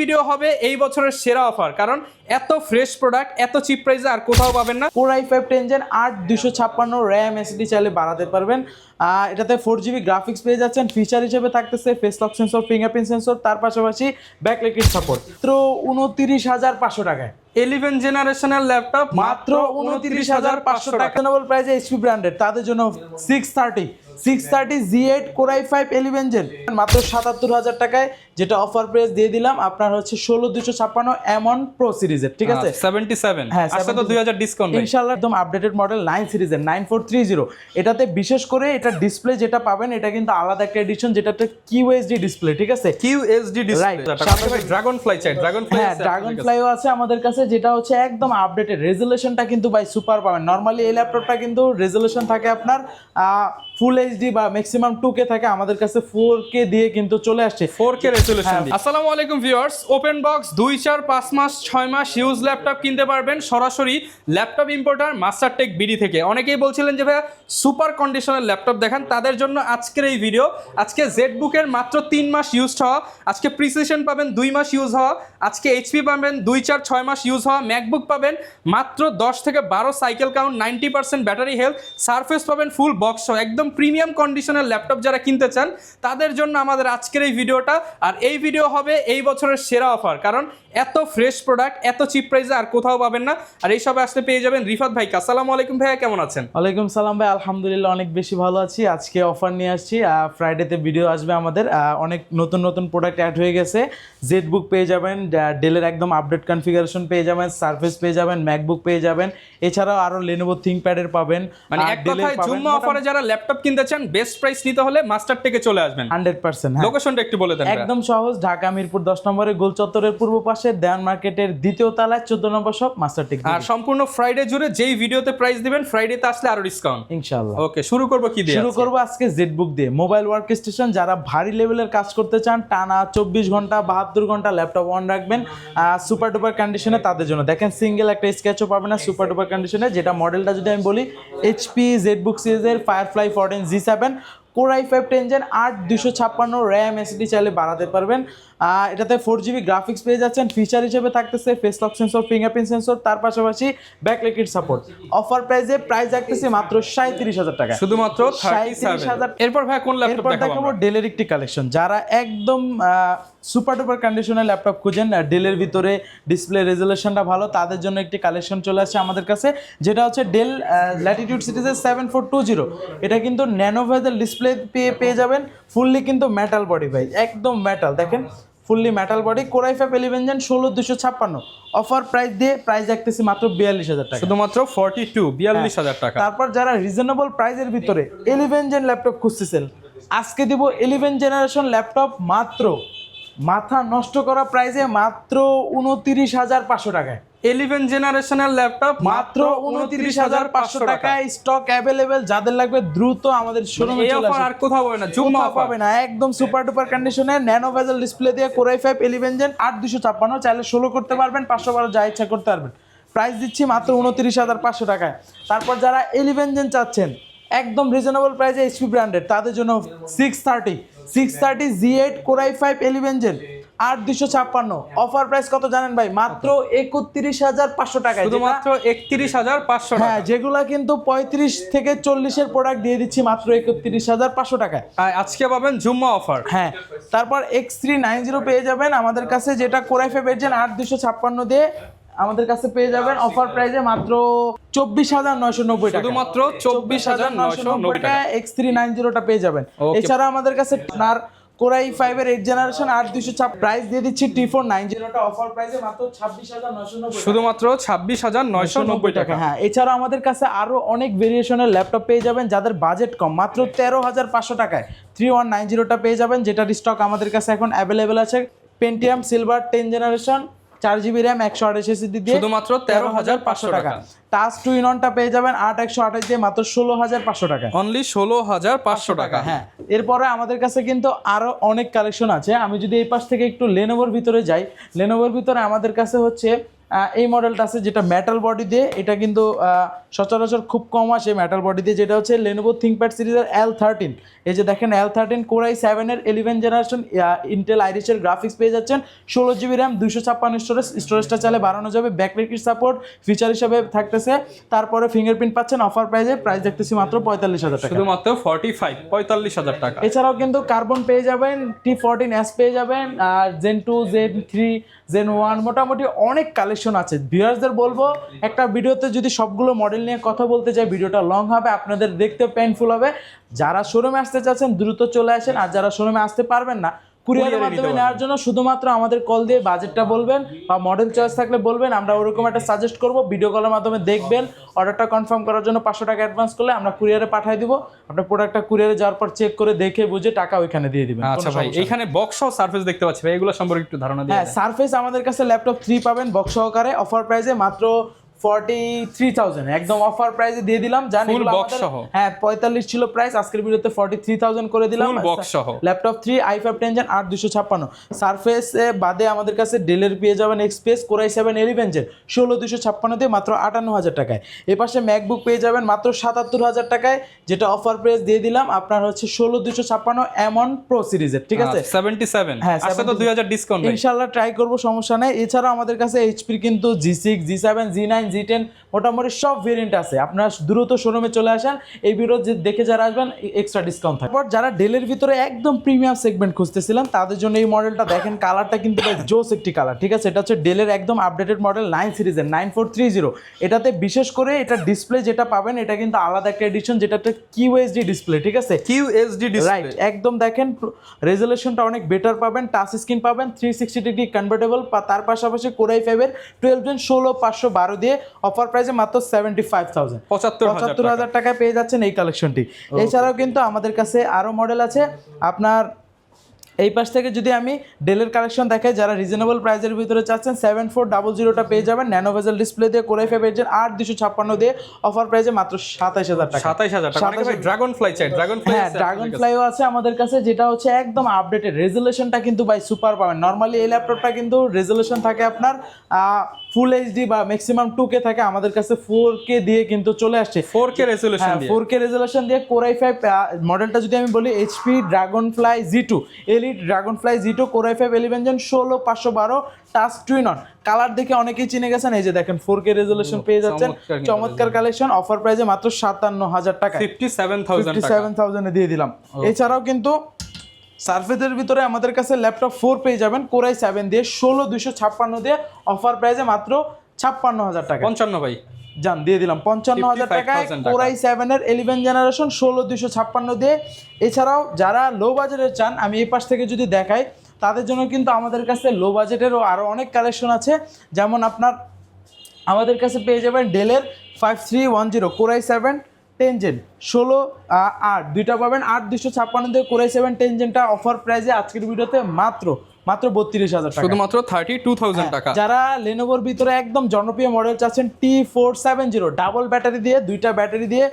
Video হবে এই বছরের সেরা অফার, কারণ এত ফ্রেশ প্রোডাক্ট এত চিপ প্রাইসে আর কোথাও পাবেন না। Core i5 10 Gen 8 256 RAM SSD চাইলে বাড়াতে পারবেন। এটাতে 4GB গ্রাফিক্স পেয়ে যাচ্ছেন। ফিচার হিসেবে থাকতেছে face lock sensor, fingerprint sensor, তার পাশাপাশি ব্যাকলাইট সাপোর্ট। মাত্র 29,500 টাকায় 11 জেনারেশনের ল্যাপটপ মাত্র 29,500 টাকা। রিজনেবল প্রাইসে এইচপি ব্র্যান্ডের, তাদের জন্য 630 Z8 Core i5 11 Gen মাত্র 77,000 টাকায়, যেটা অফার প্রাইস দিয়ে দিলাম আপনার হচ্ছে 16,256 M1 Pro সিরিজের, ঠিক আছে 77। হ্যাঁ, আজকে তো 2000 ডিসকাউন্ট ইনশাআল্লাহ। একদম আপডেটেড মডেল 9 সিরিজের 9430। এটাতে বিশেষ করে এটা ডিসপ্লে যেটা পাবেন এটা কিন্তু আলাদা একটা এডিশন, যেটাতে QHD ডিসপ্লে, ঠিক আছে QHD ডিসপ্লে। ড্রাগনফ্লাই চাই, ড্রাগনফ্লাই হ্যাঁ, ড্রাগনফ্লাইও আছে আমাদের কাছে, যেটা হচ্ছে একদম আপডেটেড। রেজোলিউশনটা কিন্তু ভাই সুপার পাবেন। নরমালি এই ল্যাপটপটা কিন্তু রেজোলিউশন থাকে আপনার ফুল এইচডি বা ম্যাক্সিমাম 2K থাকে, আমাদের কাছে 4K দিয়ে কিন্তু চলে আসছে, 4K রেজোলিউশন। আসসালামু আলাইকুম ভিউয়ার্স, ওপেন বক্স 2, 4, 5 মাস 6 মাস ইউজ ল্যাপটপ কিনতে পারবেন সরাসরি ল্যাপটপ ইম্পোর্টার মাস্টারটেক বিডি থেকে। অনেকেই বলছিলেন যে ভাইয়া সুপার কন্ডিশনের ল্যাপটপ দেখান, তাদের জন্য আজকের এই ভিডিও। আজকে জেডবুকের মাত্র 3 মাস ইউজ হওয়া, আজকে প্রিসিশন পাবেন 2 মাস ইউজ হওয়া, আজকে এইচপি পাবেন 2, 4, 6 মাস ইউজ হওয়া, ম্যাকবুক পাবেন মাত্র 10 থেকে 12 cycle count, 90% battery health, surface পাবেন ফুল বক্স সহ। একদম প্রিমিয়াম কন্ডিশনের ল্যাপটপ যারা কিনতে চান তাদের জন্য আমাদের আজকের এই ভিডিওটা। আর এই ভিডিও হবে এই বছরের সেরা অফার, কারণ এত ফ্রেশ প্রোডাক্ট এত চিপ প্রাইসে আর কোথাও পাবেন না। আর এই সবে আসলে পেয়ে যাবেন রিফাত ভাইকে। আসসালামু আলাইকুম ভাইয়া, কেমন আছেন? ওয়ালাইকুম সালাম ভাই, আলহামদুলিল্লাহ অনেক বেশি ভালো আছি। আজকে অফার নিয়ে আসছি, ফ্রাইডেতে ভিডিও আসবে আমাদের। অনেক নতুন নতুন প্রোডাক্ট অ্যাড হয়ে গেছে। জেডবুক পেয়ে যাবেন, ডেলের একদম আপডেট কনফিগারেশন পেয়ে যাবেন, সারফেস পেয়ে যাবেন, ম্যাকবুক পেয়ে যাবেন, এছাড়াও আরো লেনোভো থিংকপ্যাডের পাবেন। মানে এক কথায় জুম্মা অফারে যারা ল্যাপটপ কিনতে চান বেস্ট প্রাইস নিতে হলে মাস্টারটেকে চলে আসবেন 100%। লোকেশনটা একটু বলে দেন। একদম সহজ, ঢাকা মিরপুর 10 নম্বরে গোল চত্বরের পূর্ব পাশে দেওয়ান মার্কেটের দ্বিতীয় তলায় 14 নম্বর শপ মাস্টারটেক। আর সম্পূর্ণ ফ্রাইডে জুড়ে যেই ভিডিওতে প্রাইস দিবেন ফ্রাইডেতে আসলে আরো ডিসকাউন্ট ইনশাআল্লাহ। ওকে, শুরু করব কি দিয়ে? শুরু করব আজকে জেডবুক দিয়ে। মোবাইল ওয়ার্ক স্টেশন, যারা ভারী লেভেলের কাজ করতে চান, টানা 24 ঘন্টা 72 ঘন্টা ল্যাপটপ অন রাখবেন সুপার ডুপার কন্ডিশনে, তাদের জন্য দেখেন সিঙ্গেল একটা স্কেচও পাবেন না সুপার ডুপার কন্ডিশনে। যেটা মডেলটা যদি আমি বলি এইচপি জেডবুক সিরিজের firefly 14 G7 Core i5 10 Gen 8 256 RAM SSD চাইলে বাড়াতে পারবেন। এটাতে 4GB গ্রাফিক্স পেয়ে যাচ্ছেন। ফিচার হিসেবে থাকতেছে face lock sensor, fingerprint sensor, তার পাশাপাশি ব্যাকলাইট সাপোর্ট। অফার প্রাইস রাখতেছি মাত্র 37,000 টাকা, শুধুমাত্র 37,000। এরপর ভাই কোন ল্যাপটপ দেখাবো? ডেলের একটি কালেকশন। যারা একদম সুপার ডুপার কন্ডিশনের ল্যাপটপ খুঁজেন, ডেলের ভিতরে ডিসপ্লে রেজোলিউশনটা ভালো, তাদের জন্য একটি কালেকশন চলে আসছে আমাদের কাছে, যেটা হচ্ছে ডেল ল্যাটিটিউড সিরিজের 7420। এটা কিন্তু ন্যানো ভেজেল ডিসপ্লে পেয়ে যাবেন, ফুললি কিন্তু মেটাল বডি ভাই, একদম মেটাল, দেখেন fully metal body. Core i5 11 Gen 16,256 offer price দিয়ে প্রাইস রাখতেছি মাত্র 42,000 টাকা, শুধুমাত্র 42,000 টাকা। তারপর যারা রিজনেবল প্রাইসের ভিতরে 11 Gen ল্যাপটপ খুঁজতেছেন, আজকে দিব 11 জেনারেশন ল্যাপটপ মাত্র মাথা নষ্ট করা প্রাইসে মাত্র 29,500 টাকায়। 11 জেনারেশনের ল্যাপটপ মাত্র 29,500 টাকায় স্টক অ্যাভেলেবেল। যাদের লাগবে দ্রুত আমাদের শোরুমে চলে আসুন। আর কোথাও পাবে না, জুম্মা পাবে না, একদম সুপার ডুপার কন্ডিশনে ন্যানো ভেজেল ডিসপ্লে দিয়ে Core i5 11 Gen 8 256, চাইলে 16 করতে পারবেন, 512 যা ইচ্ছা করতে পারবেন। প্রাইস দিচ্ছি মাত্র 29,500 টাকায়। তারপর যারা 11 Gen চাচ্ছেন একদম রিজনেবল প্রাইসে এইচপি ব্র্যান্ডের, তাদের জন্য 630 Z8 Core i5 11 Gen 8 256 offer price কত জানেন ভাই? মাত্র 31,500 টাকায়, শুধুমাত্র 31,500 টাকা। হ্যাঁ, যেগুলা কিন্তু 35 থেকে 40 এর প্রোডাক্ট দিয়ে দিচ্ছি মাত্র 31,500 টাকায়। আজকে পাবেন জুম্মা অফার। হ্যাঁ, তারপর X390 পেয়ে যাবেন আমাদের কাছে, যেটা Core i5 Gen 8 256 দিয়ে আমাদের কাছে পেয়ে যাবেন অফার প্রাইসে মাত্র 24,990 টাকা, শুধুমাত্র 24,990 টাকা। X390টা পেয়ে যাবেন। এছাড়া আমাদের কাছে আর Core i5 এর 8 জেনারেশন 8 256 প্রাইস দিয়ে দিচ্ছি T490টা অফার প্রাইসে মাত্র 26,990, শুধুমাত্র 26,990 টাকা। হ্যাঁ, এছাড়া আমাদের কাছে আরো অনেক ভেরিয়েশনের ল্যাপটপ পেয়ে যাবেন যাদের বাজেট কম, মাত্র 13,500 টাকায় 3190টা পেয়ে যাবেন, যেটার স্টক আমাদের কাছে এখন অ্যাভেলেবেল আছে। Pentium silver 10 generation 4GB RAM 128 SSD দিয়ে শুধুমাত্র 13,500 টাকা। টাচ 2-in-1টা পেয়ে যাবেন 8/128 দিয়ে মাত্র 16,500 টাকা, অনলি 16,500 টাকা। হ্যাঁ, এরপরে আমাদের কাছে কিন্তু আরো অনেক কালেকশন আছে। আমি যদি এই পাশ থেকে একটু লেনোভোর ভিতরে যাই, লেনোভোর ভিতরে আমাদের কাছে হচ্ছে এই মডেলটা আছে, যেটা মেটাল বডি দিয়ে, এটা কিন্তু সচরাচর খুব কম আসে মেটাল বডি দিয়ে, যেটা হচ্ছে Lenovo ThinkPad সিরিজের L13। এই যে দেখেন L13 Core i7 এর 11 জেনারেশন ইন্টেল আইরিশের গ্রাফিক্স পেয়ে যাচ্ছেন, 16 GB র্যাম, 256 স্টোরেজটা চালে বাড়ানো যাবে, ব্যাকলিট সাপোর্ট ফিচার হিসেবে থাকতেছে। তারপরে ফিঙ্গারপ্রিন্ট পাচ্ছেন অফার প্রাইস দেখতেছি মাত্র 45,000 টাকা, শুধুমাত্র 45,000 টাকা। এছাড়াও কিন্তু কার্বন পেয়ে যাবেন, T14S পেয়ে যাবেন, আর Gen 2 Gen 3 Gen 1 মোটামুটি অনেক কালেকশন আছে। ভিউয়ার্সদের বলবো একটা ভিডিওতে যদি সবগুলো মডেল নিয়ে কথা বলতে যাই ভিডিওটা লং হবে, আপনাদের দেখতে পেইনফুল হবে। যারা শোরুমে আসতে চাচ্ছেন দ্রুত চলে আসেন, আর যারা শোরুমে আসতে পারবেন না কুরিয়ারের মাধ্যমে নেওয়ার জন্য শুধুমাত্র আমাদের কল দিয়ে বাজেটটা বলবেন বা মডেল চয়েস থাকলে বলবেন, আমরা ওরকম একটা সাজেস্ট করব, ভিডিও কলের মাধ্যমে দেখবেন, অর্ডারটা কনফার্ম করার জন্য 500 টাকা অ্যাডভান্স করলে আমরা কুরিয়ারে পাঠিয়ে দিব, আপনার প্রোডাক্টটা কুরিয়ারে যাওয়ার পর চেক করে দেখে বুঝে টাকা ওইখানে দিয়ে দিবেন। আচ্ছা ভাই, এখানে বক্স সহ সারফেস দেখতে পাচ্ছি ভাই, এগুলো সম্পর্কে একটু ধারণা দিন। হ্যাঁ, সারফেস আমাদের কাছে ল্যাপটপ 3 পাবেন বক্স সহকারে, অফার প্রাইসে মাত্র 43,000 একদম অফার প্রাইসে দিয়ে দিলাম। জানি ফুল বক্স সহ, হ্যাঁ 45 ছিল প্রাইস, আজকের ভিডিওতে 43,000 করে দিলাম ফুল বক্স সহ। ল্যাপটপ 3 i5 10 Gen 8256 সারফেস বাদে আমাদের কাছে ডেলের পেয়ে যাবেন এক্সপ্রেস Core i7 11 Gen 16256 দিয়ে মাত্র 58,000 টাকায়। এই পাশে ম্যাকবুক পেয়ে যাবেন মাত্র 77,000 টাকায়, যেটা অফার প্রাইস দিয়ে দিলাম আপনার হচ্ছে 16256 M1 Pro সিরিজের, ঠিক আছে 77। হ্যাঁ, আজকে তো 2000 ডিসকাউন্ট ভাই, ইনশাআল্লাহ ট্রাই করব, সমস্যা নাই। এছাড়া আমাদের কাছে এইচপির কিন্তু G6 G7 G9 G10 মোটামুটি সব ভেরিয়েন্ট আছে, আপনারা দ্রুত শোরুমে চলে আসেন, এই ভিডিও দেখে যারা আসবেন এক্সট্রা ডিসকাউন্ট থাকবে। যারা ডেলের ভিতরে একদম প্রিমিয়াম সেগমেন্ট খুঁজতেছিলেন তাদের জন্য এই মডেলটা দেখেন, কালারটা কিন্তু জোস একটি কালার, ঠিক আছে। এটা হচ্ছে ডেলের একদম আপডেটেড মডেল 9 সিরিজের 9430। এটাতে বিশেষ করে এটা ডিসপ্লে যেটা পাবেন এটা কিন্তু আলাদা একটা এডিশন, যেটা একটা QHD ডিসপ্লে, ঠিক আছে QHD ডিসপ্লে, রাইট। একদম দেখেন রেজোলিউশনটা অনেক বেটার পাবেন, টাচ স্ক্রিন পাবেন, 360 ডিগ্রি কনভার্টেবল, তার পাশাপাশি Core i5 এর 12 Gen 16512 দিয়ে অফার প্রাইসে মাত্র 75,000 75,000 টাকায় পেয়ে যাচ্ছেন এই কালেকশনটি। এছাড়াও কিন্তু আমাদের কাছে আরো মডেল আছে। আপনার এই পাশ থেকে যদি আমি ডেলের কালেকশন দেখাই, যারা রিজনেবল প্রাইসের ভিতরে চাচ্ছেন 7400টা পেয়ে যাবেন ন্যানো ভেজেল ডিসপ্লে দিয়ে, Core i5 Gen 8256 দিয়ে অফার প্রাইসে মাত্র 27,000 টাকা। 27,000 টাকা। মানে ভাই ড্রাগন ফ্লাই চাই, ড্রাগন ফ্লাই হ্যাঁ, ড্রাগন ফ্লাইও আছে আমাদের কাছে, যেটা হচ্ছে একদম আপডেটেড, রেজোলিউশনটা কিন্তু ভাই সুপার পাবেন। নরমালি এই ল্যাপটপটা কিন্তু রেজোলিউশন থাকে আপনার ফুল এইচডি বা ম্যাক্সিমাম 2K থাকে, আমাদের কাছে 4K দিয়ে কিন্তু চলে আসছে, 4K রেজোলিউশন দিয়ে, 4K রেজোলিউশন দিয়ে Core i5 মডেলটা যদি আমি বলি HP Dragonfly Z2 Elite Dragonfly Z2 Core i5 11 Gen 16512 touch twin on, colour দেখে অনেকেই চিনে গেছেন। এই যে দেখেন 4K রেজোলিউশন পেয়ে যাচ্ছেন, চমৎকার কালেকশন, অফার প্রাইসে মাত্র 57,000 টাকা, 57,000 এ দিয়ে দিলাম। এছাড়াও কিন্তু সারফেসের ভিতরে আমাদের কাছে ল্যাপটপ 4 পেয়ে যাবেন Core i7 দিয়ে 16256 দিয়ে অফার প্রাইসে মাত্র 56,000 টাকা। 55 ভাই জান দিয়ে দিলাম 55,000 টাকায় Core i7 এর 11 জেনারেশন 16256 দিয়ে। এছাড়াও যারা লো বাজেটের চান, আমি এই পাশ থেকে যদি দেখাই, তাদের জন্য কিন্তু আমাদের কাছে লো বাজেটেরও আরও অনেক কালেকশন আছে। যেমন আপনার আমাদের কাছে পেয়ে যাবেন ডেলের 5310 Core i7 10 Gen 16/8 দুইটা পাবেন, 8256 দিয়ে Core i7 10 Genটা অফার প্রাইসে আজকের ভিডিওতে মাত্র 32,000 টাকা, শুধুমাত্র 32,000 টাকা। যারা লেনোভোর ভিতরে একদম জনপ্রিয় মডেল চাচ্ছেন T470 ডাবল ব্যাটারি দিয়ে, দুইটা ব্যাটারি দিয়ে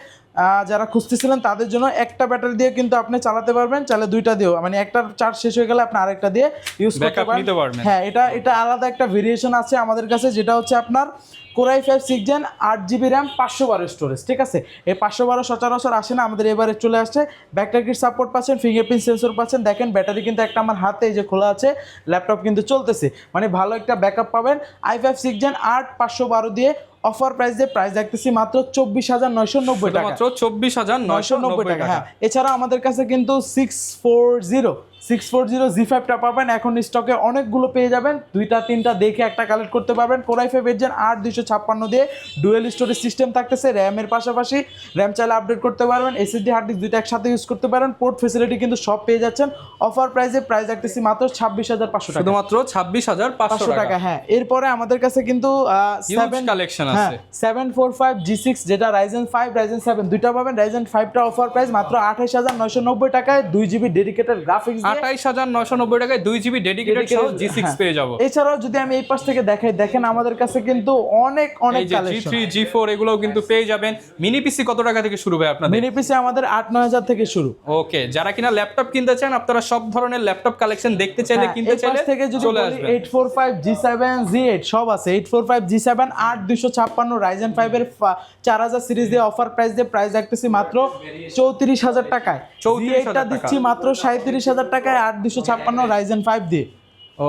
যারা খুঁজতেছিলেন তাদের জন্য, একটা ব্যাটারি দিয়ে কিন্তু আপনি চালাতে পারবেন, চাইলে দুইটা দিয়েও, মানে একটা চার্জ শেষ হয়ে গেলে আপনি আরেকটা দিয়ে ইউজ করতে পারবেন। হ্যাঁ, এটা আলাদা একটা ভেরিয়েশন আছে আমাদের কাছে, যেটা হচ্ছে আপনার Core i5 6 Gen 8GB RAM 512 storage, ঠিক আছে। এই 512 সচরাচর আসে না, আমাদের এবারে চলে আসছে। ব্যাকলাইট সাপোর্ট পাচ্ছেন, ফিঙ্গারপ্রিন্ট সেন্সর পাচ্ছেন, দেখেন ব্যাটারি কিন্তু একটা আমার হাতে এই যে খোলা আছে, ল্যাপটপ কিন্তু চলতেছে, মানে ভালো একটা ব্যাকআপ পাবেন। i5 6 Gen 8 512 দিয়ে অফার প্রাইস দিয়ে প্রাইস রাখতেছি মাত্র 24,990 টাকা, মাত্র 24,990 টাকা। হ্যাঁ, এছাড়া আমাদের কাছে কিন্তু 640 Z5টা পাবেন, এখন স্টকে অনেকগুলো পেয়ে যাবেন, দুইটা তিনটা দেখে একটা কালেক্ট করতে পারবেন। Core i5 Gen 8256 দিয়ে ডুয়েল স্টোরেজ সিস্টেম থাকতেছে, র্যামের পাশাপাশি র্যাম চাইলে আপডেট করতে পারবেন, SSD হার্ড ডিস্ক দুইটা একসাথে ইউজ করতে পারেন, পোর্ট ফ্যাসিলিটি কিন্তু সব পেয়ে যাচ্ছেন। অফার প্রাইসে প্রাইস রাখতেছি মাত্র 26,500 টাকা, শুধুমাত্র 26,500 টাকা। হ্যাঁ, এরপরে আমাদের কাছে কিন্তু 7 কালেকশন আছে, 745 G6 যেটা Ryzen 5 Ryzen 7 দুইটা পাবেন। Ryzen 5টা অফার প্রাইস মাত্র 28,990 টাকায়, 2GB ডেডিকেটেড গ্রাফিক্স দিয়ে 28990 টাকায় 2GB ডেডিকেটেড সহ G6 হ্যাঁ। পেয়ে যাব। এছাড়াও যদি আমি এই পাশ থেকে দেখাই, দেখেন আমাদের কাছে কিন্তু অনেক এই যে কালেকশন। G3 G4 এগুলোও কিন্তু পেয়ে যাবেন। মিনি পিসি কত টাকা থেকে শুরু ভাই আপনাদের? মিনি পিসি আমাদের 8-9 থেকে শুরু। ওকে, যারা কিনা ল্যাপটপ কিনতে চান, আপনারা সব ধরনের ল্যাপটপ কালেকশন দেখতে চাইলে, হ্যাঁ, কিনতে এই পাশ চাইলে থেকে যদি চলে বলি আসবেন। 845 G7 Z8 সব আছে। 845 G7 8256 Ryzen 5 এর 4000 সিরিজ দিয়ে অফার প্রাইস দিয়ে প্রাইস রাখতেছি মাত্র 34000 টাকায়। 34,000 Z8 টা দিচ্ছি মাত্র 37000 টাকায় 8256 Ryzen 5 দিয়ে।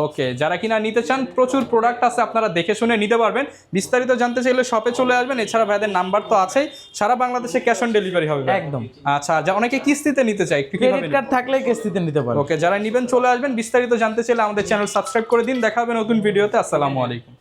ওকে, যারা কিনা নিতে চান, প্রচুর প্রোডাক্ট আছে, আপনারা দেখে শুনে নিতে পারবেন। বিস্তারিত জানতে চাইলে শপে চলে আসবেন। এছাড়া ভাইদের নাম্বার তো আছেই, সারা বাংলাদেশে ক্যাশ অন ডেলিভারি হবে ভাই। একদম। আচ্ছা, যা অনেকে কিস্তিতে নিতে চায়, একটু কিভাবে ক্রেডিট কার্ড থাকলে কিস্তিতে নিতে পারবেন। ওকে, যারা নিবেন চলে আসবেন। বিস্তারিত জানতে চাইলে আমাদের চ্যানেল সাবস্ক্রাইব করে দিন। দেখা হবে নতুন ভিডিওতে। আসসালামু আলাইকুম।